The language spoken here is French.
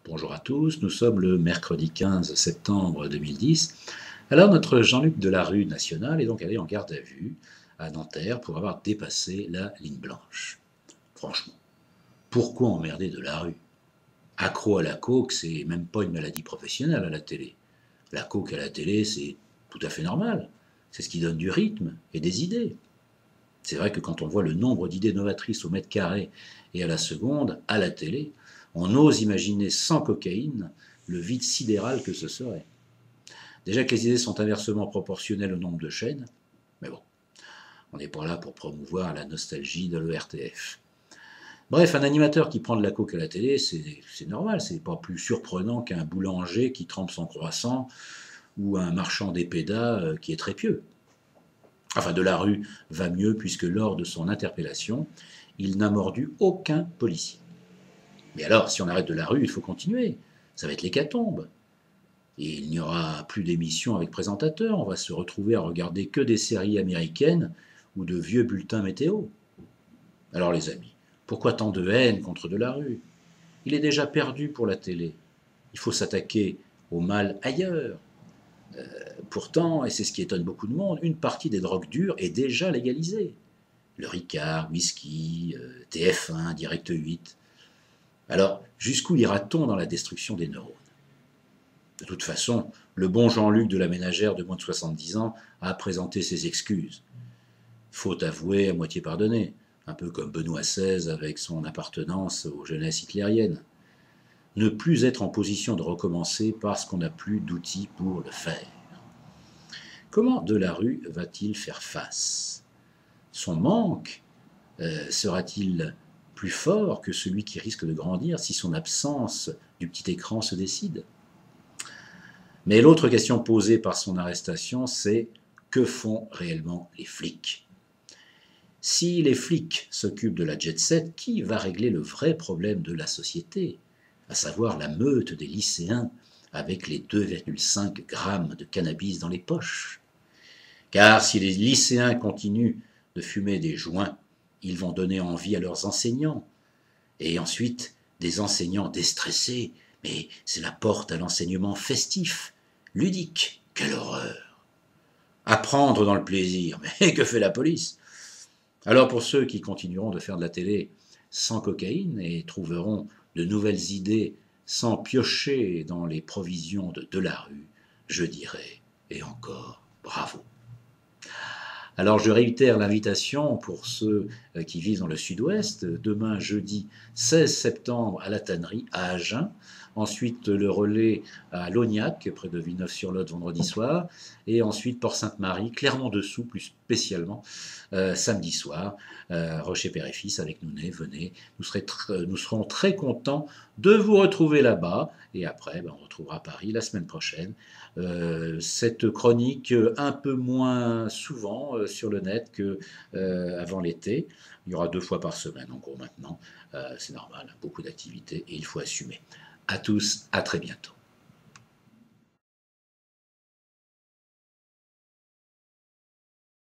Bonjour à tous, nous sommes le mercredi 15 septembre 2010. Alors notre Jean-Luc Delarue national est donc allé en garde à vue à Nanterre pour avoir dépassé la ligne blanche. Franchement, pourquoi emmerder Delarue? Accro à la coke, c'est même pas une maladie professionnelle à la télé. La coke à la télé, c'est tout à fait normal. C'est ce qui donne du rythme et des idées. C'est vrai que quand on voit le nombre d'idées novatrices au mètre carré et à la seconde, à la télé, on ose imaginer sans cocaïne le vide sidéral que ce serait. Déjà que les idées sont inversement proportionnelles au nombre de chaînes, mais bon, on n'est pas là pour promouvoir la nostalgie de l'ERTF. Bref, un animateur qui prend de la coke à la télé, c'est normal, c'est pas plus surprenant qu'un boulanger qui trempe son croissant ou un marchand d'épédas qui est très pieux. Enfin, Delarue va mieux puisque lors de son interpellation, il n'a mordu aucun policier. Mais alors, si on arrête Delarue, il faut continuer. Ça va être l'hécatombe. Et il n'y aura plus d'émissions avec présentateurs. On va se retrouver à regarder que des séries américaines ou de vieux bulletins météo. Alors les amis, pourquoi tant de haine contre Delarue? Il est déjà perdu pour la télé. Il faut s'attaquer au mal ailleurs. Pourtant, et c'est ce qui étonne beaucoup de monde, une partie des drogues dures est déjà légalisée. Le Ricard, whisky, TF1, Direct 8. Alors, jusqu'où ira-t-on dans la destruction des neurones? De toute façon, le bon Jean-Luc de la ménagère de moins de 70 ans a présenté ses excuses. Faute avouée, à moitié pardonnée, un peu comme Benoît XVI avec son appartenance aux jeunesses hitlériennes. Ne plus être en position de recommencer parce qu'on n'a plus d'outils pour le faire. Comment Delarue va-t-il faire face? Son manque sera-t-il plus fort que celui qui risque de grandir si son absence du petit écran se décide? Mais l'autre question posée par son arrestation, c'est que font réellement les flics? Si les flics s'occupent de la jet-set, qui va régler le vrai problème de la société, à savoir la meute des lycéens avec les 2,5 grammes de cannabis dans les poches? Car si les lycéens continuent de fumer des joints, ils vont donner envie à leurs enseignants. Et ensuite, des enseignants déstressés, mais c'est la porte à l'enseignement festif, ludique. Quelle horreur! Apprendre dans le plaisir, mais que fait la police? Alors pour ceux qui continueront de faire de la télé sans cocaïne et trouveront de nouvelles idées sans piocher dans les provisions de Delarue, je dirais, et encore, bravo. Alors je réitère l'invitation pour ceux qui vivent dans le sud-ouest, demain jeudi 16 septembre à la Tannerie, à Agen, ensuite le relais à Lognac, près de Villeneuve-sur-Lot vendredi soir, et ensuite Port-Sainte-Marie, Clermont-Dessous plus spécialement, samedi soir, Rocher Père et Fils avec Nounet, venez, nous serons très contents de vous retrouver là-bas, et après on retrouvera Paris la semaine prochaine. Cette chronique un peu moins souvent sur le net qu'avant l'été. Il y aura 2 fois par semaine en gros maintenant. C'est normal, beaucoup d'activités et il faut assumer. À tous, à très bientôt.